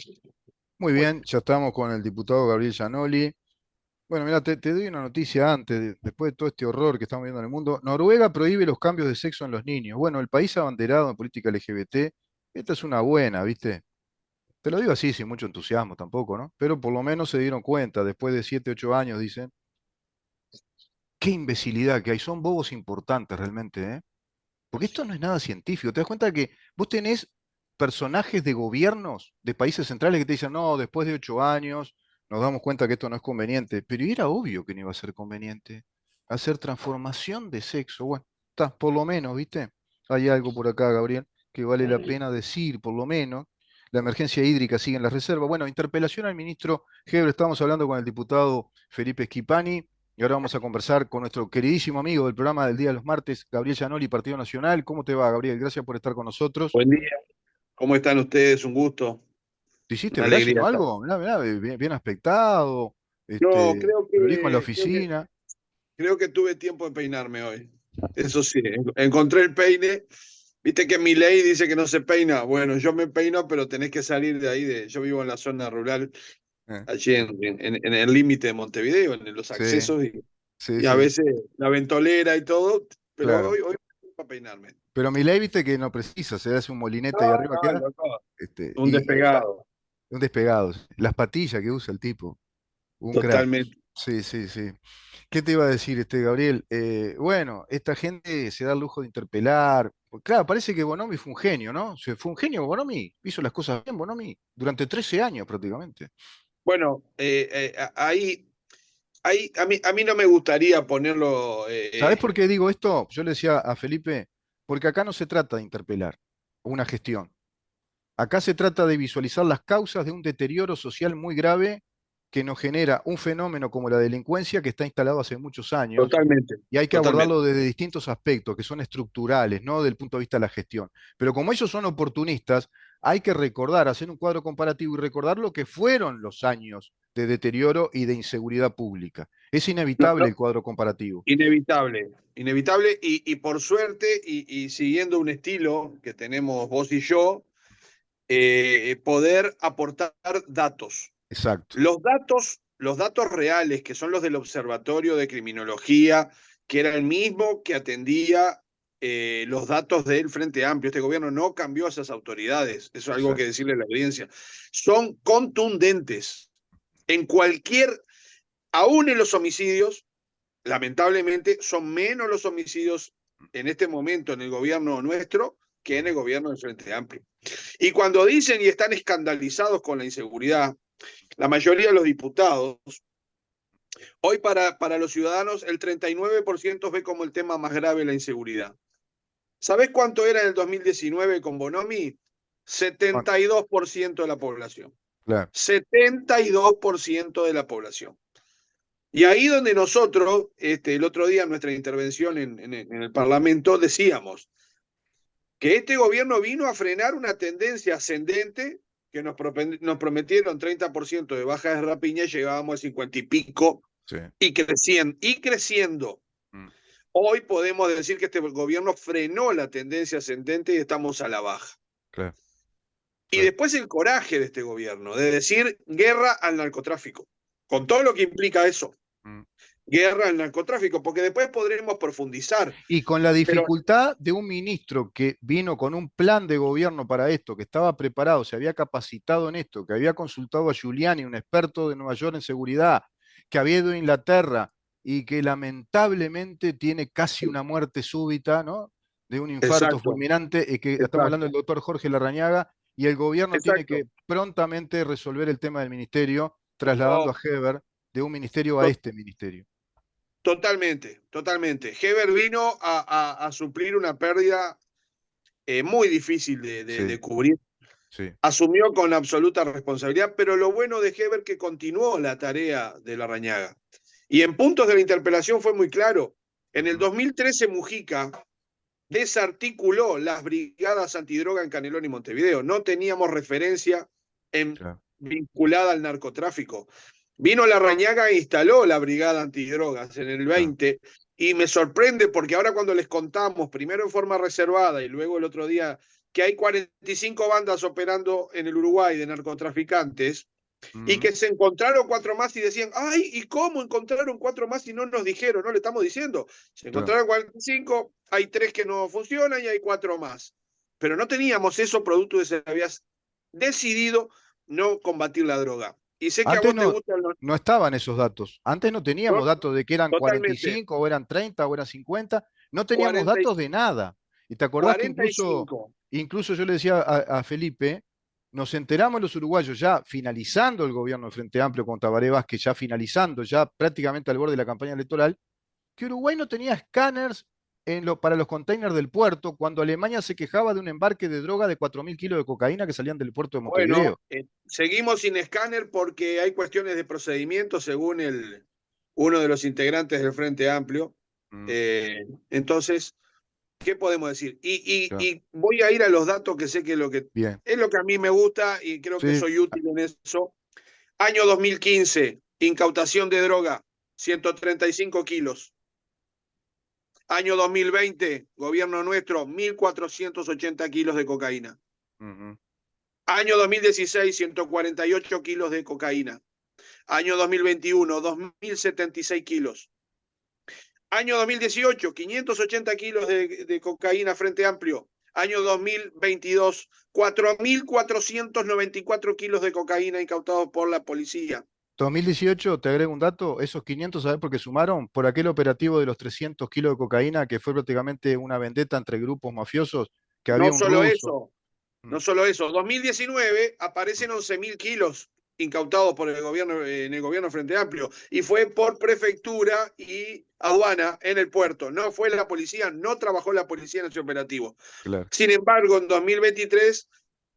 Muy Muy bien, ya estamos con el diputado Gabriel Gianoli. Bueno, mira, te doy una noticia antes, después de todo este horror que estamos viendo en el mundo. Noruega prohíbe los cambios de sexo en los niños. Bueno, el país abanderado en política LGBT, esta es una buena, ¿viste? Te lo digo así, sin mucho entusiasmo tampoco, ¿no? Pero por lo menos se dieron cuenta, después de 7, 8 años, dicen, qué imbecilidad que hay, son bobos importantes realmente, ¿eh? Porque esto no es nada científico. ¿Te das cuenta que vos tenés personajes de gobiernos de países centrales que te dicen, no, después de 8 años nos damos cuenta que esto no es conveniente? Pero era obvio que no iba a ser conveniente. Hacer transformación de sexo. Bueno, está, por lo menos, ¿viste? Hay algo por acá, Gabriel, que vale la pena decir, por lo menos. La emergencia hídrica sigue en la reserva. Bueno, interpelación al ministro Heber. Estamos hablando con el diputado Felipe Schipani. Y ahora vamos a conversar con nuestro queridísimo amigo del programa del día de los martes, Gabriel Gianoli, Partido Nacional. ¿Cómo te va, Gabriel? Gracias por estar con nosotros. buen día. ¿Cómo están ustedes? Un gusto, ¿Te hiciste una viral o alegría estar. algo? Mirá, mirá, bien, bien aspectado, Yo prolijo en la oficina. creo que tuve tiempo de peinarme hoy. Eso sí, encontré el peine. Viste que mi ley dice que no se peina. Bueno, yo me peino, pero tenés que salir de ahí. Yo vivo en la zona rural, Eh, allí en el límite de Montevideo, en los sí, accesos, sí, y a sí, veces la ventolera y todo, pero claro. hoy para peinarme. Pero mi ley, viste que no precisa, se hace un molinete ahí No, arriba, no, queda, loco. Un y despegado. un despegado. Las patillas que usa el tipo, un crack. Totalmente. Sí, sí, sí. ¿Qué te iba a decir, Gabriel? Bueno, esta gente se da el lujo de interpelar. Pues claro, parece que Bonomi fue un genio, ¿no? Fue un genio Bonomi, hizo las cosas bien Bonomi, durante 13 años prácticamente. Bueno, ahí a mí no me gustaría ponerlo. ¿Sabés por qué digo esto? Yo le decía a Felipe, porque acá no se trata de interpelar una gestión. Acá se trata de visualizar las causas de un deterioro social muy grave que nos genera un fenómeno como la delincuencia que está instalado hace muchos años Totalmente, y hay que totalmente. abordarlo desde distintos aspectos que son estructurales, no del punto de vista de la gestión. Pero como ellos son oportunistas, hay que recordar, hacer un cuadro comparativo y recordar lo que fueron los años de deterioro y de inseguridad pública. Es No, inevitable no, el cuadro comparativo. inevitable, inevitable. Y por suerte, y siguiendo un estilo que tenemos vos y yo, poder aportar datos. Exacto. Los datos reales, que son los del Observatorio de Criminología, que era el mismo que atendía los datos del Frente Amplio. Este gobierno no cambió esas autoridades, eso es algo que Exacto. decirle a la audiencia. Son contundentes en cualquier, aún en los homicidios, lamentablemente son menos los homicidios en este momento en el gobierno nuestro que en el gobierno del Frente Amplio. Y cuando dicen y están escandalizados con la inseguridad, la mayoría de los diputados, hoy para los ciudadanos el 39% ve como el tema más grave la inseguridad. ¿Sabés cuánto era en el 2019 con Bonomi? Bueno, 72% de la población. claro. 72% de la población. Y ahí donde nosotros, el otro día en nuestra intervención en el Parlamento, decíamos que este gobierno vino a frenar una tendencia ascendente que nos prometieron 30% de baja de rapiña y llegábamos al 50 y pico Sí. y creciendo, y creciendo. Mm, Hoy podemos decir que este gobierno frenó la tendencia ascendente y estamos a la baja. claro, Y claro. después el coraje de este gobierno de decir guerra al narcotráfico, con todo lo que implica eso, Mm. guerra al narcotráfico, porque después podremos profundizar. Y con la Pero dificultad de un ministro que vino con un plan de gobierno para esto, que estaba preparado, se había capacitado en esto, que había consultado a Giuliani, un experto de Nueva York en seguridad, que había ido a Inglaterra y que lamentablemente tiene casi una muerte súbita, ¿no? De un infarto exacto, fulminante, que estamos hablando del exacto, doctor Jorge Larrañaga, y el gobierno tiene exacto. que prontamente resolver el tema del ministerio, trasladando a No, Heber de un ministerio a to- este ministerio. totalmente, totalmente. Heber vino a suplir una pérdida muy difícil Sí, de cubrir. sí. Asumió con absoluta responsabilidad, pero lo bueno de Heber que continuó la tarea de la Rañaga. Y en puntos de la interpelación fue muy claro. En el Ujú, 2013 Mujica desarticuló las brigadas antidroga en Canelón y Montevideo. No teníamos referencia claro. vinculada al narcotráfico. Vino la Rañaga e instaló la brigada antidrogas en el Claro. 20 y me sorprende porque ahora cuando les contamos, primero en forma reservada y luego el otro día que hay 45 bandas operando en el Uruguay de narcotraficantes y que se encontraron 4 más y decían, ay, ¿y cómo encontraron 4 más y no nos dijeron? No le estamos diciendo. Se Claro. encontraron 45, hay 3 que no funcionan y hay 4 más. Pero no teníamos eso producto de que se había decidido no combatir la droga. Y sé que a Antes vos te no, gustan los... no estaban esos datos. Antes no teníamos No, datos de que eran totalmente. 45 o eran 30 o eran 50. No teníamos 40, datos de nada. Y te acordás que incluso, 45. incluso yo le decía a Felipe, nos enteramos los uruguayos ya finalizando el gobierno de Frente Amplio con Tabaré Vázquez, ya finalizando, ya prácticamente al borde de la campaña electoral, que Uruguay no tenía escáneres para los containers del puerto cuando Alemania se quejaba de un embarque de droga de 4.000 kilos de cocaína que salían del puerto de Bueno, Montevideo. seguimos sin escáner porque hay cuestiones de procedimiento según uno de los integrantes del Frente Amplio. Mm, Entonces, ¿qué podemos decir? claro. Y voy a ir a los datos que sé que Bien. es lo que a mí me gusta y creo que Sí. soy útil en eso. Año 2015, incautación de droga, 135 kilos. Año 2020, gobierno nuestro, 1.480 kilos de cocaína. Ujú. Año 2016, 148 kilos de cocaína. Año 2021, 2.076 kilos. Año 2018, 580 kilos de cocaína Frente Amplio. Año 2022, 4.494 kilos de cocaína incautados por la policía. 2018, te agrego un dato, esos 500, ¿sabes por qué sumaron? Por aquel operativo de los 300 kilos de cocaína, que fue prácticamente una vendetta entre grupos mafiosos, que había No un solo ruso. eso, Mm, no solo eso. 2019 mm, aparecen 11.000 kilos incautados por el gobierno, en el gobierno Frente Amplio y fue por prefectura y aduana en el puerto. No fue la policía, no trabajó la policía en ese operativo. claro. Sin embargo, en 2023,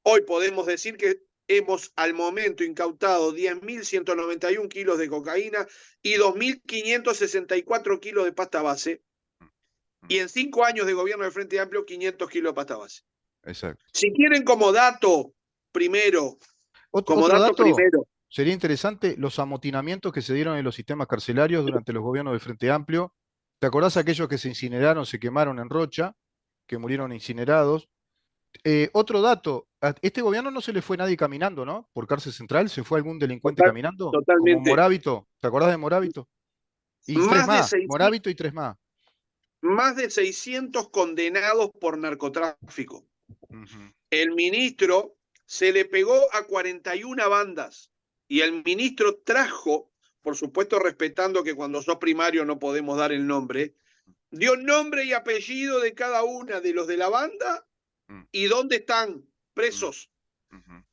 hoy podemos decir que hemos al momento incautado 10.191 kilos de cocaína y 2.564 kilos de pasta base. Mm, mm, Y en 5 años de gobierno del Frente Amplio, 500 kilos de pasta base. exacto. Si quieren primero, como Otro dato dato primero, sería interesante, los amotinamientos que se dieron en los sistemas carcelarios durante los gobiernos del Frente Amplio. ¿Te acordás aquellos que se incineraron, se quemaron en Rocha, que murieron incinerados? Otro dato, a este gobierno no se le fue nadie caminando, ¿no? Por cárcel central, se fue algún delincuente total, caminando, como totalmente, Morábito, ¿te acordás de Morábito? Y tres más de, más, 600, Morábito y tres más. más de 600 condenados por narcotráfico. Ujú, El ministro se le pegó a 41 bandas y el ministro trajo, por supuesto respetando que cuando sos primario no podemos dar el nombre, dio nombre y apellido de cada una de los de la banda mm, y dónde están mm, presos. ujú,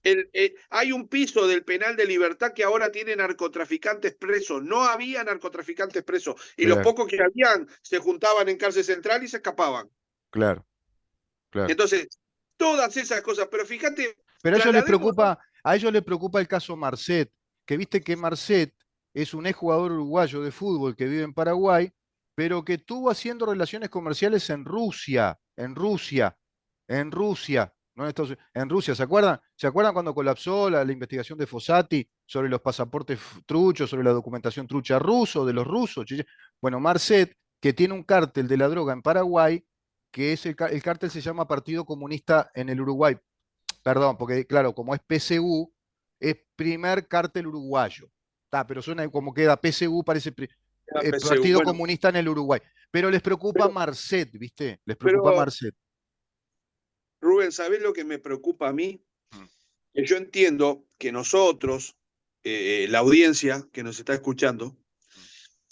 Hay un piso del penal de Libertad que ahora tiene narcotraficantes presos. No había narcotraficantes presos. Y los claro, pocos que habían se juntaban en cárcel central y se escapaban. claro, claro. Entonces, todas esas cosas. Pero fíjate, Pero traslademos. a ellos les preocupa el caso Marcet, que viste que Marcet es un exjugador uruguayo de fútbol que vive en Paraguay, pero que estuvo haciendo relaciones comerciales en Rusia, en Rusia, no en Estados Unidos, en Rusia. ¿Se acuerdan? ¿Se acuerdan cuando colapsó la investigación de Fossati sobre los pasaportes truchos, sobre la documentación trucha ruso, de los rusos? Bueno, Marcet, que tiene un cártel de la droga en Paraguay, que es el cártel se llama Partido Comunista en el Uruguay. Perdón, porque claro, como es PSU, es primer cártel uruguayo. Pero suena como queda PSU, parece Partido Bueno, Comunista en el Uruguay. Pero les preocupa pero, Marcet, ¿viste? Les preocupa pero Marcet. Rubén, ¿sabés lo que me preocupa a mí? Mm, Que yo entiendo que nosotros, la audiencia que nos está escuchando, mm.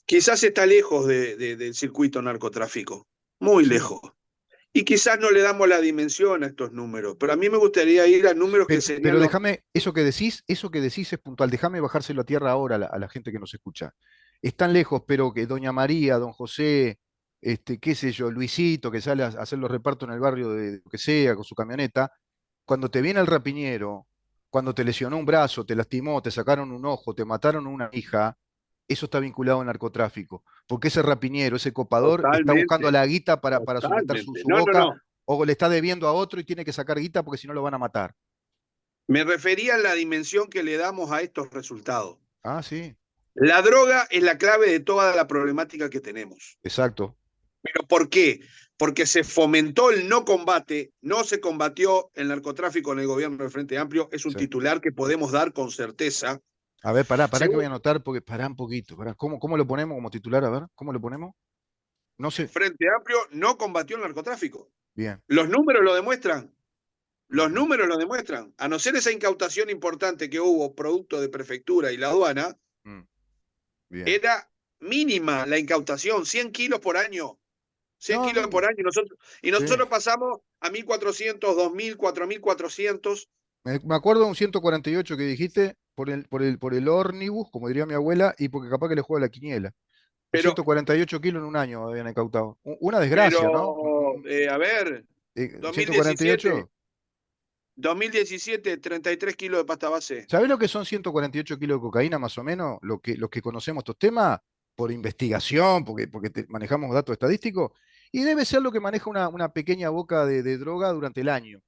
quizás está lejos del circuito narcotráfico, muy Sí. lejos. Y quizás no le damos la dimensión a estos números, pero a mí me gustaría ir a números que serían Pero los... déjame, eso que decís es puntual. Déjame bajárselo a tierra ahora a la gente que nos escucha. Están lejos, pero que Doña María, Don José, qué sé yo, Luisito, que sale a hacer los repartos en el barrio de lo que sea, con su camioneta, cuando te viene el rapiñero, cuando te lesionó un brazo, te lastimó, te sacaron un ojo, te mataron una hija, eso está vinculado al narcotráfico. Porque ese rapiñero, ese copador, está buscando Totalmente, la guita para solventar totalmente. su No, no, boca, no. o le está debiendo a otro y tiene que sacar guita porque si no lo van a matar. Me refería a la dimensión que le damos a estos resultados. Ah, sí, La droga es la clave de toda la problemática que tenemos. exacto. ¿Pero por qué? porque se fomentó el no combate, no se combatió el narcotráfico en el gobierno del Frente Amplio, es un Sí. titular que podemos dar con certeza. A ver, pará que voy a Segundo, anotar, porque pará un poquito. Pará. ¿Cómo lo ponemos como titular? A ver, ¿cómo lo ponemos? No sé. Frente Amplio no combatió el narcotráfico. Bien. Los números lo demuestran. Los Ujú. números lo demuestran. A no ser esa incautación importante que hubo producto de prefectura y la aduana, Mm, bien. era mínima la incautación, 100 kilos por año. 100 No, kilos por no. año. Y Sí. nosotros pasamos a 1.400, 2.000, 4.400. Me acuerdo de un 148 que dijiste por el ómnibus, como diría mi abuela, y porque capaz que le juega la quiniela. Un Pero, 148 kilos en un año habían incautado. Una desgracia, ¿no? pero a ver, 2017, 148. 2017, 33 kilos de pasta base. ¿Sabés lo que son 148 kilos de cocaína más o menos? Los que conocemos estos temas por investigación, porque manejamos datos estadísticos, y debe ser lo que maneja una pequeña boca de droga durante el año.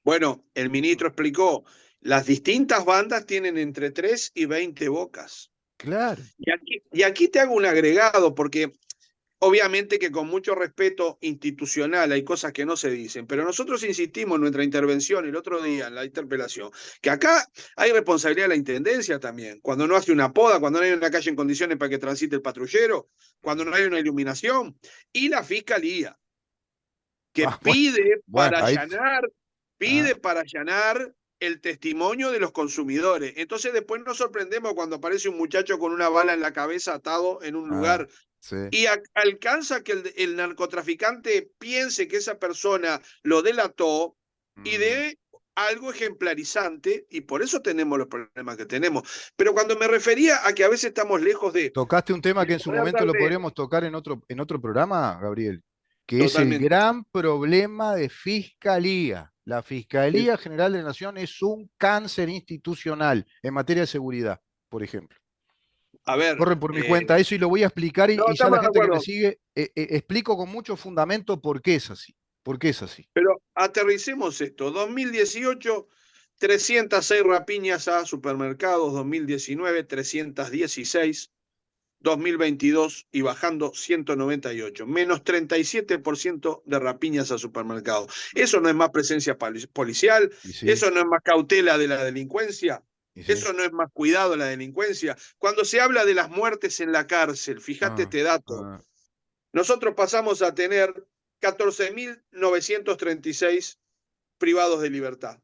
Bueno, el ministro explicó, las distintas bandas tienen entre 3 y 20 bocas. Claro. Y aquí te hago un agregado, porque obviamente que con mucho respeto institucional hay cosas que no se dicen, pero nosotros insistimos en nuestra intervención el otro día, en la interpelación, que acá hay responsabilidad de la Intendencia también, cuando no hace una poda, cuando no hay una calle en condiciones para que transite el patrullero, cuando no hay una iluminación, y la Fiscalía, que Ah, bueno, bueno, ahí. pide Ah, para allanar el testimonio de los consumidores. Entonces después nos sorprendemos cuando aparece un muchacho con una bala en la cabeza atado en un ah, lugar sí. y alcanza que el narcotraficante piense que esa persona lo delató y Mm. de algo ejemplarizante, y por eso tenemos los problemas que tenemos. Pero cuando me refería a que a veces estamos lejos Tocaste un tema de que en su poder momento lo darle podríamos tocar en otro programa, Gabriel, que es el totalmente. gran problema de fiscalía. La Fiscalía General de la Nación es un cáncer institucional en materia de seguridad, por ejemplo. A ver, Corre por mi cuenta eso y lo voy a explicar no, y ya la estamos de gente que me acuerdo, sigue, explico con mucho fundamento por qué es así. ¿Por qué es así? pero aterricemos esto. 2018, 306 rapiñas a supermercados, 2019, 316. 2022 y bajando 198, menos 37% de rapiñas a supermercados. Mm. Eso no es más presencia policial, Y sí, eso no es más cautela de la delincuencia, y sí. eso no es más cuidado de la delincuencia. Cuando se habla de las muertes en la cárcel, fíjate Ah, este dato, ah, nosotros pasamos a tener 14.936 privados de libertad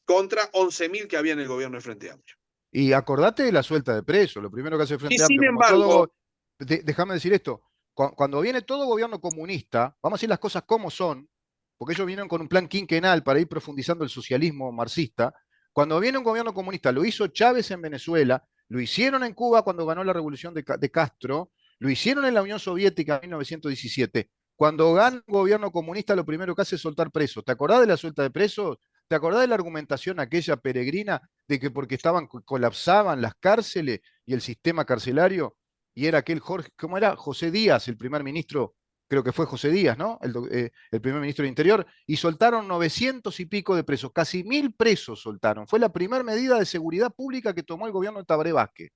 contra 11.000 que había en el gobierno de Frente Amplio. Y acordate de la suelta de presos, lo primero que hace el Y Frente sin Amplio, como todo, embargo, déjame decir esto, cuando viene todo gobierno comunista, vamos a decir las cosas como son, porque ellos vienen con un plan quinquenal para ir profundizando el socialismo marxista, cuando viene un gobierno comunista, lo hizo Chávez en Venezuela, lo hicieron en Cuba cuando ganó la revolución de Castro, lo hicieron en la Unión Soviética en 1917. Cuando gana un gobierno comunista, lo primero que hace es soltar presos. ¿Te acordás de la suelta de presos? ¿Te acordás de la argumentación aquella peregrina de que porque colapsaban las cárceles y el sistema carcelario, y era aquel Jorge, ¿cómo era? José Díaz, el primer ministro, creo que fue José Díaz, ¿no? El primer ministro de Interior, y soltaron 900 y pico de presos, casi 1.000 presos soltaron. Fue la primera medida de seguridad pública que tomó el gobierno de Tabaré Vázquez.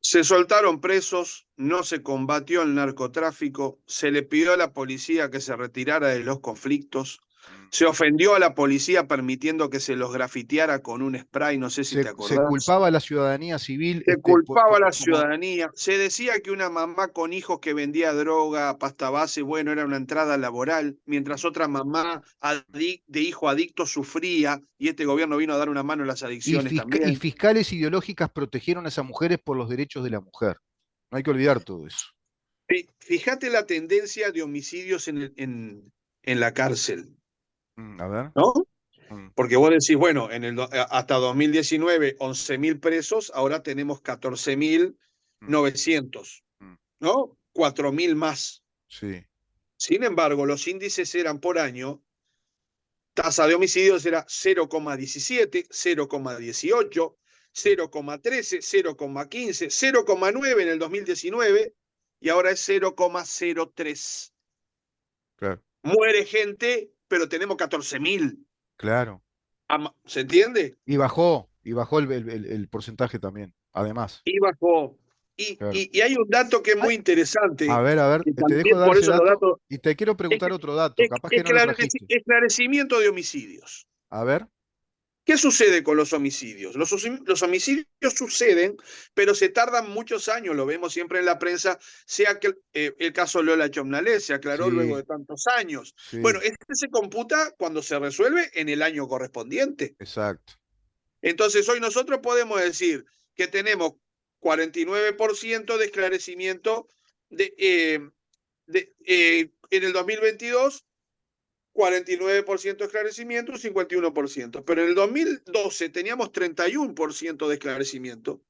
se soltaron presos, no se combatió el narcotráfico, se le pidió a la policía que se retirara de los conflictos, Mm. se ofendió a la policía permitiendo que se los grafiteara con un spray, no sé si te Se acordás. culpaba a la ciudadanía civil, Se culpaba a la ciudadanía, se decía que una mamá con hijos que vendía droga, pasta base, bueno, era una entrada laboral, mientras otra mamá de hijo adicto sufría, y este gobierno vino a dar una mano a las adicciones y también. fiscales ideológicas protegieron a esas mujeres por los derechos de la mujer. No hay que olvidar todo eso. Fíjate la tendencia de homicidios en la cárcel, A ver. ¿no? Mm, Porque vos decís, bueno, hasta 2019, 11.000 presos, ahora tenemos mm, 14.900, mm. ¿no? 4.000 más. Sí. Sin embargo, los índices eran por año, tasa de homicidios era 0,17, 0,18, 0,13, 0,15, 0,9 en el 2019 y ahora es 0,03. Claro, Muere gente, pero tenemos 14.000. claro. ¿Se entiende? Y bajó el porcentaje también, además. Y bajó. claro. Y hay un dato que es Ay, muy interesante, a ver, que te dejo también dar por ese eso los dato datos, y te quiero es, preguntar otro dato, capaz que no lo trajiste. esclarecimiento de homicidios. A ver, ¿Qué sucede con los homicidios? Los homicidios suceden, pero se tardan muchos años, lo vemos siempre en la prensa, sea que el caso Lola Chomnalé se aclaró luego sí, de tantos años. Bueno, sí, este se computa cuando se resuelve en el año correspondiente. exacto. Entonces, hoy nosotros podemos decir que tenemos 49% de esclarecimiento en el 2022, 49% de esclarecimiento, un 51%. Pero en el 2012 teníamos 31% de esclarecimiento.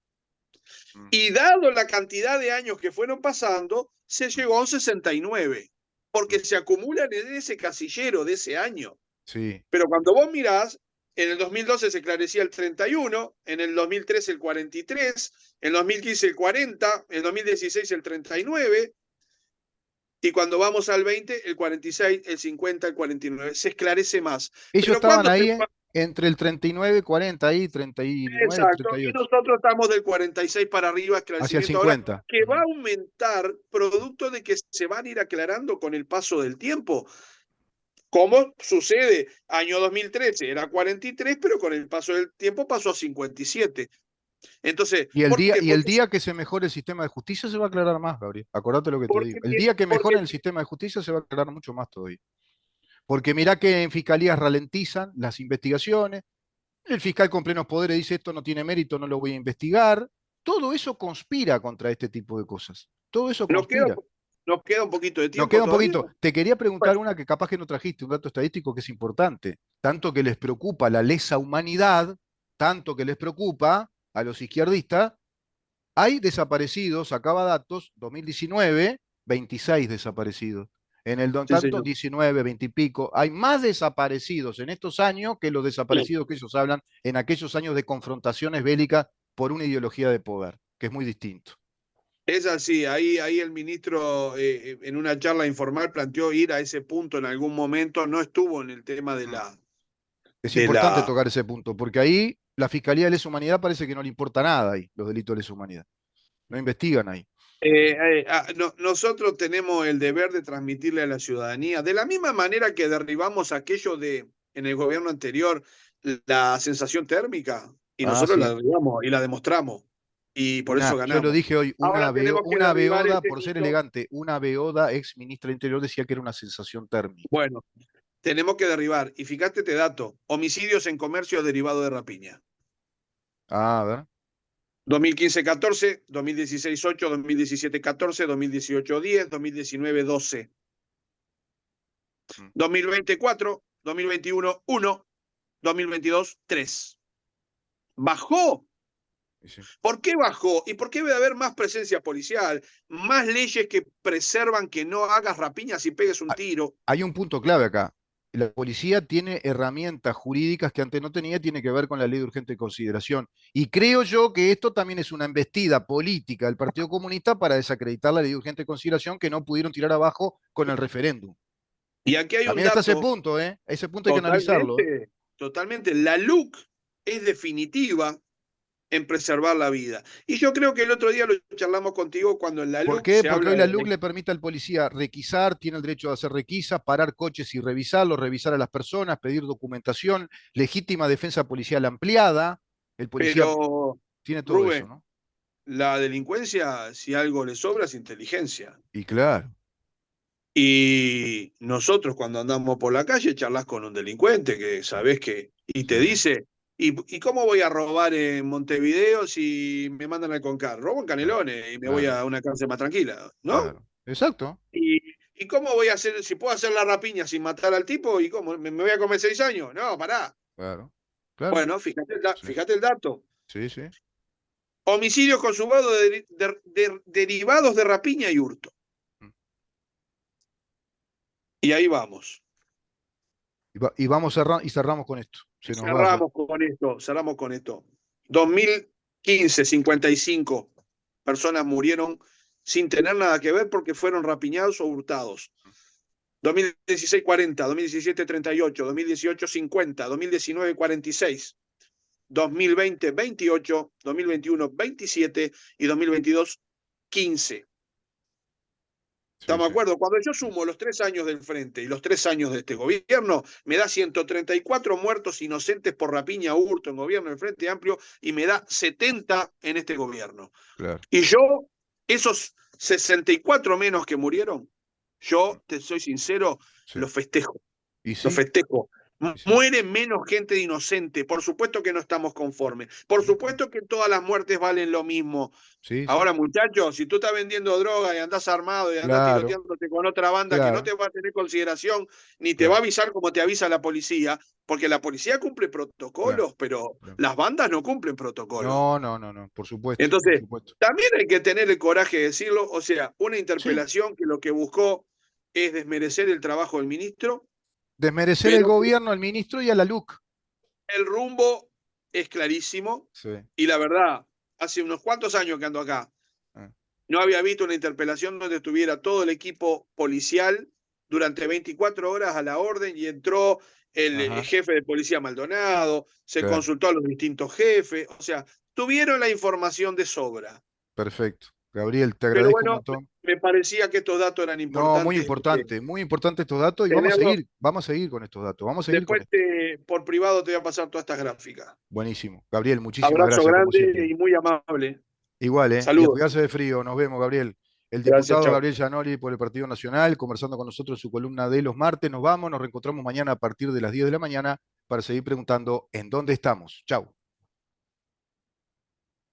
Mm, Y dado la cantidad de años que fueron pasando, se mm, llegó a un 69, porque mm, se acumulan en ese casillero de ese año. sí. Pero cuando vos mirás, en el 2012 se esclarecía el 31, en el 2013 el 43, en el 2015 el 40, en el 2016 el 39, y cuando vamos al 20, el 46, el 50, el 49. Se esclarece más. Ellos Pero estaban cuando se... ahí entre el 39 y 40, ahí 39, Exacto. Y 38, nosotros estamos del 46 para arriba, hacia el esclarecimiento. Ahora, 50. que va a Ujú. aumentar producto de que se van a ir aclarando con el paso del tiempo. ¿Cómo sucede? Año 2013 era 43, pero con el paso del tiempo pasó a 57. Entonces, ¿por qué? Y el día que se mejore el sistema de justicia se va a aclarar más, Gabriel. Acordate lo que te digo. Porque, El día que porque mejoren el sistema de justicia se va a aclarar mucho más todavía. Porque mirá que en fiscalías ralentizan las investigaciones, el fiscal con plenos poderes dice esto no tiene mérito, no lo voy a investigar. Todo eso conspira contra este tipo de cosas. Todo eso nos queda, conspira. nos queda un poquito de Nos tiempo queda un todavía. poquito. Te quería preguntar Bueno, una que capaz que no trajiste, un dato estadístico que es importante. Tanto que les preocupa la lesa humanidad, tanto que les preocupa a los izquierdistas, hay desaparecidos, sacaba datos, 2019, 26 desaparecidos. En el sí, tanto, señor. 19, 20 y pico. Hay más desaparecidos en estos años que los desaparecidos que ellos hablan en aquellos años de confrontaciones bélicas por una ideología de poder, que es muy distinto. Es así, ahí el ministro en una charla informal planteó ir a ese punto en algún momento, no estuvo en el tema Mm. Es de importante la tocar ese punto, porque ahí la Fiscalía de Lesa Humanidad parece que no le importa nada ahí, los delitos de lesa humanidad. No investigan ahí. nosotros tenemos el deber de transmitirle a la ciudadanía, de la misma manera que derribamos aquello de en el gobierno anterior, la sensación térmica, y Ah, nosotros la sí. derribamos y la demostramos, y por eso Yo lo ganamos. dije hoy, Ahora tenemos que una derribar beoda, ese por ser mito. elegante, una beoda ex ministra del Interior decía que era una sensación térmica. Bueno, tenemos que derribar. Y fíjate este dato: homicidios en comercio derivado de rapiña. Ah, a ver. 2015, 14, 2016, 8, 2017, 14, 2018, 10, 2019, 12, Mm, 2020, 4, 2021, 1, 2022, 3. Bajó. y sí. ¿Por qué bajó? ¿Y por qué debe haber más presencia policial? Más leyes que preservan que no hagas rapiñas y pegues un Ah, tiro. hay un punto clave acá. La policía tiene herramientas jurídicas que antes no tenía, tiene que ver con la ley de urgente consideración. Y creo yo que esto también es una embestida política del Partido Comunista para desacreditar la ley de urgente consideración que no pudieron tirar abajo con el referéndum. Y aquí hay un También está ese dato punto, ¿eh? Ese punto hay que analizarlo, ¿eh? totalmente, totalmente. La LUC es definitiva en preservar la vida. Y yo creo que el otro día lo charlamos contigo cuando en la ¿Por LUC qué? se Porque habla hoy la LUC de... le permite al policía requisar, tiene el derecho de hacer requisas, parar coches y revisarlos, revisar a las personas, pedir documentación, legítima defensa policial ampliada. El policía Pero, tiene todo eso, Rubén, ¿no? la delincuencia, si algo le sobra, es inteligencia. Y claro, Y nosotros cuando andamos por la calle charlas con un delincuente que sabes que... Y sí, te dice, ¿y cómo voy a robar en Montevideo si me mandan al Concar? Robo en claro, Canelones y me voy claro, a una cárcel más tranquila, ¿no? claro. Exacto, ¿Y, y cómo voy a hacer, si puedo hacer la rapiña sin matar al tipo? ¿Y cómo? ¿Me voy a comer 6 años? No, pará. claro, claro. Bueno, Sí, fíjate el dato. sí, sí. Homicidios consumados derivados de rapiña y hurto. Mm. Y ahí vamos. Y vamos y cerramos con esto. Se nos va ya. Cerramos con esto. 2015, 55 personas murieron sin tener nada que ver porque fueron rapiñados o hurtados. 2016, 40, 2017, 38, 2018, 50, 2019, 46, 2020, 28, 2021, 27 y 2022, 15. Sí, ¿Estamos de sí, acuerdo? Cuando yo sumo los 3 años del frente y los 3 años de este gobierno, me da 134 muertos inocentes por rapiña, hurto en gobierno del Frente Amplio y me da 70 en este gobierno. claro. Y yo, esos 64 menos que murieron, yo, te soy sincero, Sí. los festejo. Y Lo sí, festejo. y sí. Muere menos gente inocente. Por supuesto que no estamos conformes. Por Ujú. supuesto que todas las muertes valen lo mismo. Sí, sí. Ahora, muchachos, si tú estás vendiendo droga y andás armado y andás Claro, tiroteándote con otra banda que no claro, te va a tener consideración ni te va a claro, avisar como te avisa la policía, porque la policía cumple claro, protocolos, pero claro. las bandas no cumplen protocolos. No, no, no, no, por supuesto, por Entonces, supuesto. también hay que tener el coraje de decirlo. O sea, una Sí, interpelación que lo que buscó es desmerecer el trabajo del ministro, desmerecer el pero gobierno, al ministro y a la LUC. el rumbo es clarísimo Sí. y la verdad, hace unos cuantos años que ando acá, Ah, no había visto una interpelación donde estuviera todo el equipo policial durante 24 horas a la orden y entró el ajá, jefe de policía Maldonado, se claro, consultó a los distintos jefes, o sea, tuvieron la información de sobra. perfecto. Gabriel, te Pero agradezco un bueno, montón. me parecía que estos datos eran No, importantes muy importante estos datos y tenerlos. vamos a seguir con estos datos, vamos a seguir con Después esto. por privado te voy a pasar todas estas gráficas. Buenísimo. Gabriel, muchísimas Abrazo gracias, como grande siempre. y muy amable. Igual, ¿eh? Y a Saludos. cuidarse de frío. Nos vemos, Gabriel. El Gracias, diputado chao. Gabriel Gianoli por el Partido Nacional, conversando con nosotros en su columna de los martes. Nos vamos, nos reencontramos mañana a partir de las 10 de la mañana para seguir preguntando en dónde estamos. Chau.